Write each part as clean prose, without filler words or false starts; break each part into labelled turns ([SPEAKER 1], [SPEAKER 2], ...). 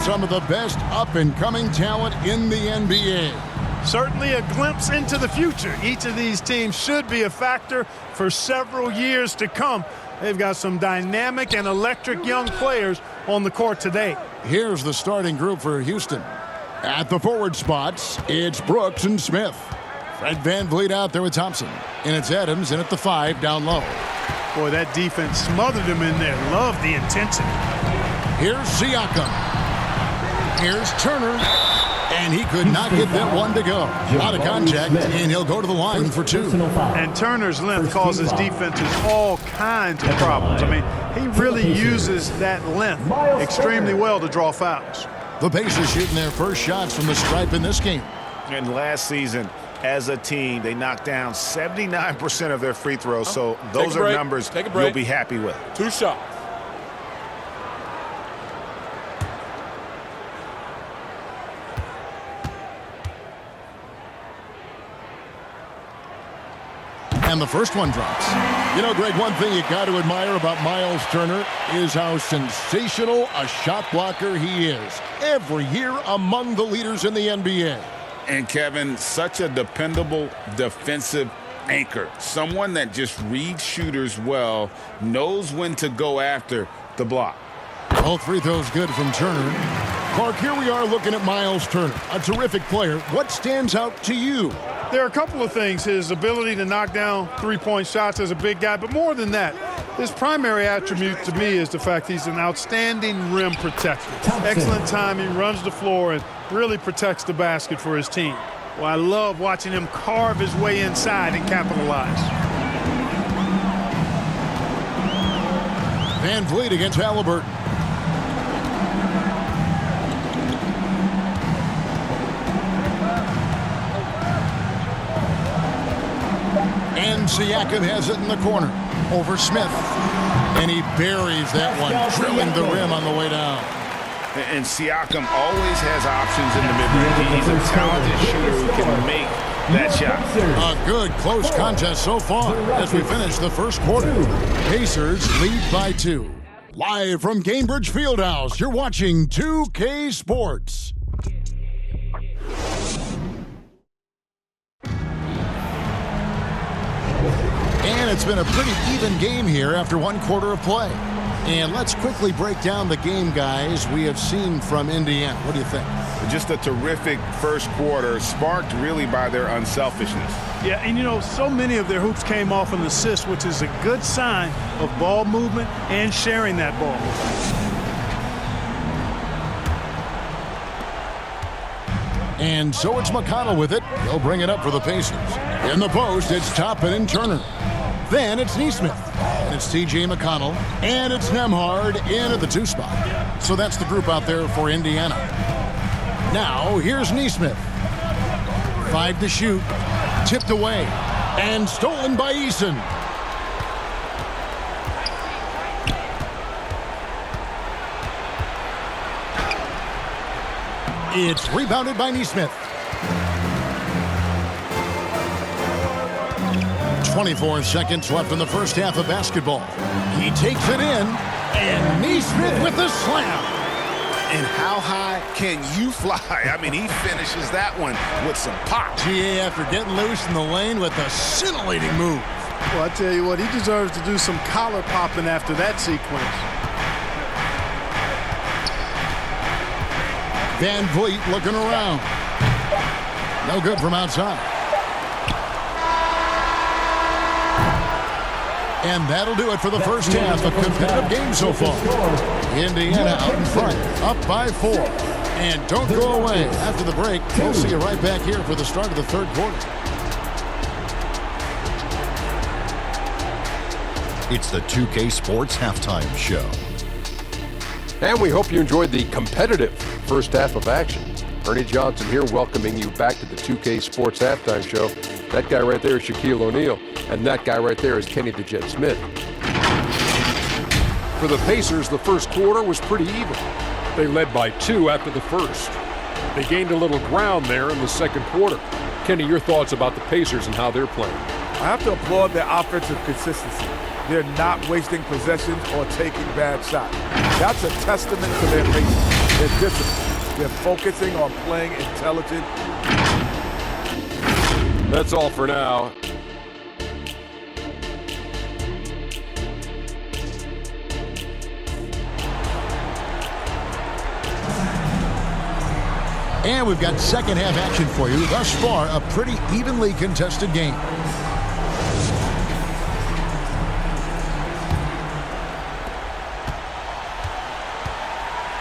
[SPEAKER 1] Some of the best up-and-coming talent in the NBA.
[SPEAKER 2] Certainly a glimpse into the future. Each of these teams should be a factor for several years to come. They've got some dynamic and electric young players on the court today.
[SPEAKER 1] Here's the starting group for Houston. At the forward spots, it's Brooks and Smith. Fred VanVleet out there with Thompson. And it's Adams in at the 5 down low.
[SPEAKER 2] Boy, that defense smothered him in there. Love the intensity.
[SPEAKER 1] Here's Siakam. Here's Turner. And he could not get that one to go. Out of contact, and he'll go to the line for 2.
[SPEAKER 2] And Turner's length causes defenses all kinds of problems. I mean, he really uses that length extremely well to draw fouls.
[SPEAKER 1] The Pacers shooting their first shots from the stripe in this game.
[SPEAKER 3] And last season, as a team, they knocked down 79% of their free throws, so those are numbers you'll be happy with.
[SPEAKER 4] 2 shots.
[SPEAKER 1] And the first one drops. You know, Greg, one thing you got to admire about Miles Turner is how sensational a shot blocker he is. Every year among the leaders in the NBA.
[SPEAKER 5] And, Kevin, such a dependable defensive anchor. Someone that just reads shooters well, knows when to go after the block.
[SPEAKER 1] All free throws good from Turner. Clark, here we are looking at Miles Turner, a terrific player. What stands out to you?
[SPEAKER 2] There are a couple of things. His ability to knock down three-point shots as a big guy, but more than that, his primary attribute to me is the fact he's an outstanding rim protector. Excellent timing, runs the floor, and really protects the basket for his team. Well, I love watching him carve his way inside and capitalize.
[SPEAKER 1] VanVleet against Halliburton. And Siakam has it in the corner over Smith. And he buries that one, drilling the rim on the way down.
[SPEAKER 5] And Siakam always has options in the mid-range. He's a talented shooter who can make that shot.
[SPEAKER 1] A good close contest so far as we finish the first quarter. Pacers lead by 2. Live from Gainbridge Fieldhouse, you're watching 2K Sports. And it's been a pretty even game here after one quarter of play. And let's quickly break down the game, guys, we have seen from Indiana. What do you think?
[SPEAKER 5] Just a terrific first quarter, sparked really by their unselfishness.
[SPEAKER 2] Yeah, and you know, so many of their hoops came off an assist, which is a good sign of ball movement and sharing that ball.
[SPEAKER 1] And so it's McConnell with it. He'll bring it up for the Pacers. In the post, it's Toppin and Turner. Then it's Nesmith. And it's T.J. McConnell. And it's Nembhard in at the 2 spot. So that's the group out there for Indiana. Now, here's Nesmith. 5 to shoot. Tipped away. And stolen by Eason. It's rebounded by Nesmith. 24 seconds left in the first half of basketball. He takes it in, and Nesmith with the slam.
[SPEAKER 5] And how high can you fly? I mean, he finishes that one with some pop.
[SPEAKER 1] GA after getting loose in the lane with a scintillating move.
[SPEAKER 2] Well, I tell you what, he deserves to do some collar popping after that sequence.
[SPEAKER 1] VanVleet looking around. No good from outside. And that'll do it for the first half of competitive game so far. Indiana out in front, up by 4. And don't go away. After the break, we'll see you right back here for the start of the third quarter.
[SPEAKER 6] It's the 2K Sports Halftime Show.
[SPEAKER 4] And we hope you enjoyed the competitive first half of action. Ernie Johnson here welcoming you back to the 2K Sports Halftime Show. That guy right there is Shaquille O'Neal, and that guy right there is Kenny the Jet Smith. For the Pacers, the first quarter was pretty even. They led by 2 after the first. They gained a little ground there in the second quarter. Kenny, your thoughts about the Pacers and how they're playing?
[SPEAKER 7] I have to applaud their offensive consistency. They're not wasting possessions or taking bad shots. That's a testament to their patience. They're disciplined. They're focusing on playing intelligent.
[SPEAKER 4] That's all for now.
[SPEAKER 1] And we've got second half action for you. Thus far, a pretty evenly contested game.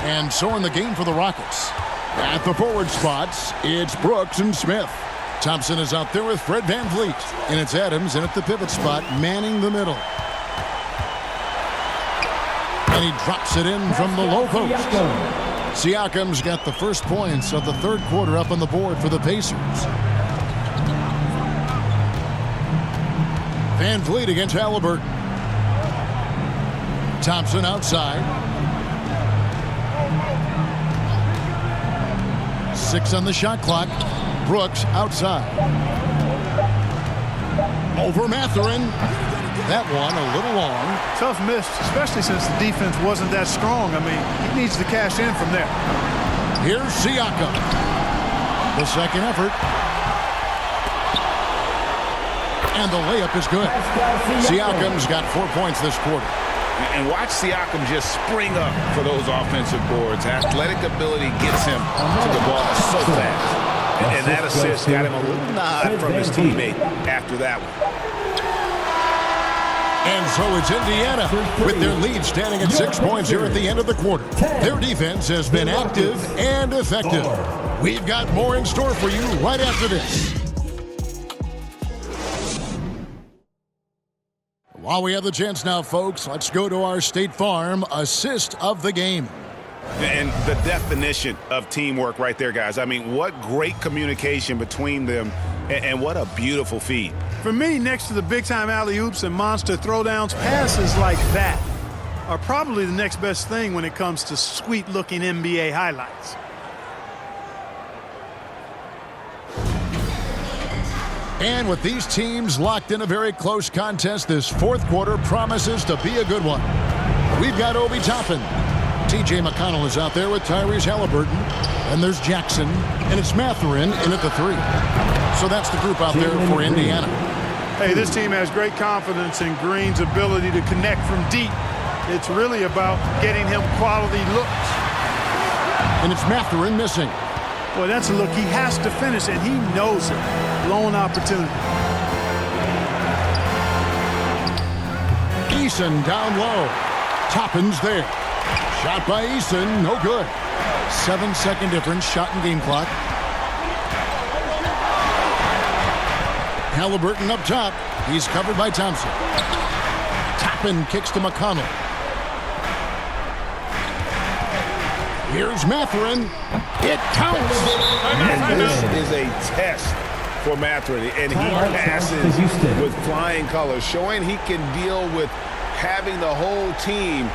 [SPEAKER 1] And so in the game for the Rockets. At the forward spots, it's Brooks and Smith. Thompson is out there with Fred VanVleet. And it's Adams in at the pivot spot, manning the middle. And he drops it in from the low post. Siakam's got the first points of the third quarter up on the board for the Pacers. VanVleet against Halliburton. Thompson outside. 6 on the shot clock. Brooks outside. Over Mathurin. That one a little long.
[SPEAKER 2] Tough miss, especially since the defense wasn't that strong. I mean, he needs to cash in from there.
[SPEAKER 1] Here's Siakam. The second effort. And the layup is good. Siakam's got 4 points this quarter.
[SPEAKER 5] And watch Siakam just spring up for those offensive boards. Athletic ability gets him to the ball so fast. And that assist got him a little nod from his teammate after that one.
[SPEAKER 1] And so it's Indiana with their lead standing at 6 points here at the end of the quarter. Their defense has been active and effective. We've got more in store for you right after this. While we have the chance now, folks, let's go to our State Farm assist of the game.
[SPEAKER 3] And the definition of teamwork right there, guys. I mean, what great communication between them, and what a beautiful feed.
[SPEAKER 2] For me, next to the big-time alley-oops and monster throwdowns, passes like that are probably the next best thing when it comes to sweet-looking NBA highlights.
[SPEAKER 1] And with these teams locked in a very close contest, this fourth quarter promises to be a good one. We've got Obi Toppin. T.J. McConnell is out there with Tyrese Halliburton. And there's Jackson. And it's Mathurin in at the 3. So that's the group out there for Indiana.
[SPEAKER 2] Hey, this team has great confidence in Green's ability to connect from deep. It's really about getting him quality looks.
[SPEAKER 1] And it's Mathurin missing.
[SPEAKER 2] Boy, that's a look he has to finish, and he knows it. Blown opportunity.
[SPEAKER 1] Eason down low. Toppin's there. Shot by Eason, no good. 7-second difference, shot and game clock. Halliburton up top. He's covered by Thompson. Toppin kicks to McConnell. Here's Mathurin. It counts.
[SPEAKER 3] And this is a test for Mathurin, and he passes with flying colors, showing he can deal with having the whole team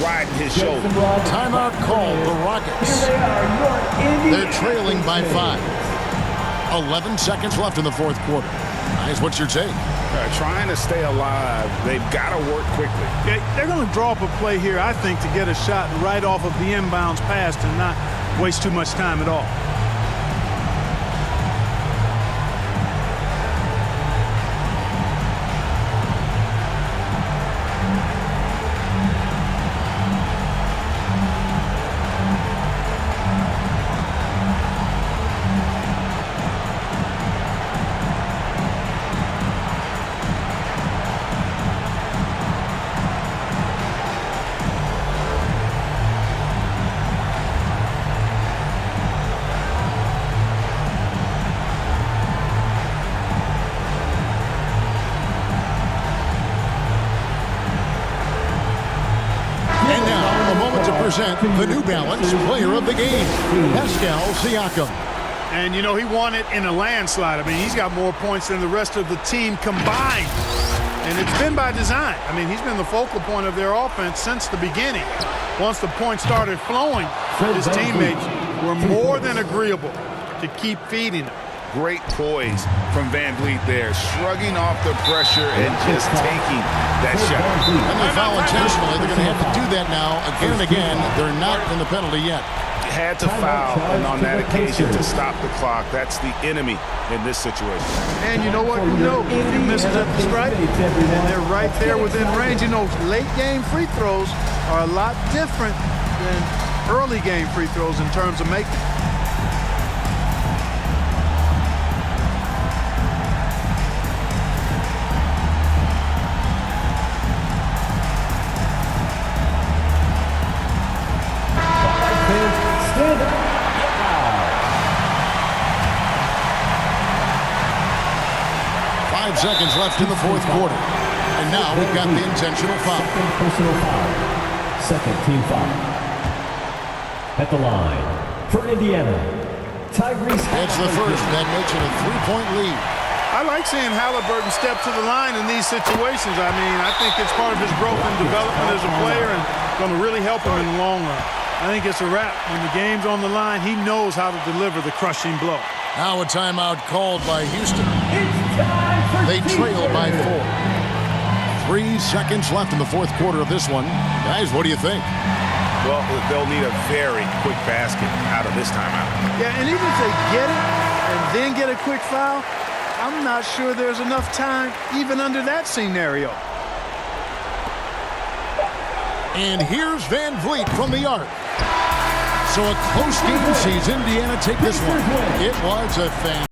[SPEAKER 3] riding his shoulder.
[SPEAKER 1] Timeout called the Rockets. They're trailing by 5. 11 seconds left in the fourth quarter. Guys, what's your take?
[SPEAKER 3] Trying to stay alive. They've got to work quickly.
[SPEAKER 2] They're going to draw up a play here, I think, to get a shot right off of the inbounds pass and not waste too much time at all.
[SPEAKER 1] The New Balance player of the game, Pascal Siakam.
[SPEAKER 2] And, you know, he won it in a landslide. I mean, he's got more points than the rest of the team combined. And it's been by design. I mean, he's been the focal point of their offense since the beginning. Once the points started flowing, his teammates were more than agreeable to keep feeding him.
[SPEAKER 3] Great poise from VanVleet there, shrugging off the pressure and just taking that shot.
[SPEAKER 1] And they foul intentionally. They're going to have to do that now again and again. They're not in the penalty yet.
[SPEAKER 3] Had to foul, and on that occasion to stop the clock. That's the enemy in this situation.
[SPEAKER 2] And you know what? You know, if he misses at the stripe, and they're right there within range. You know, late game free throws are a lot different than early game free throws in terms of making.
[SPEAKER 8] Stand up.
[SPEAKER 1] 5 seconds left in the fourth quarter. And now we've got the intentional foul.
[SPEAKER 8] Personal foul. Second team foul. At the line for Indiana, Tyrese.
[SPEAKER 1] It's the first. That makes it a 3-point lead.
[SPEAKER 2] I like seeing Halliburton step to the line in these situations. I mean, I think it's part of his growth and development as a player and going to really help him in the long run. I think it's a wrap. When the game's on the line, he knows how to deliver the crushing blow.
[SPEAKER 1] Now a timeout called by Houston. They trail by 4. 3 seconds left in the fourth quarter of this one. Guys, what do you think?
[SPEAKER 3] Well, they'll need a very quick basket out of this timeout.
[SPEAKER 2] Yeah, and even if they get it and then get a quick foul, I'm not sure there's enough time even under that scenario.
[SPEAKER 1] And here's Van Vliet from the arc. So a close game sees Indiana take this one. It was a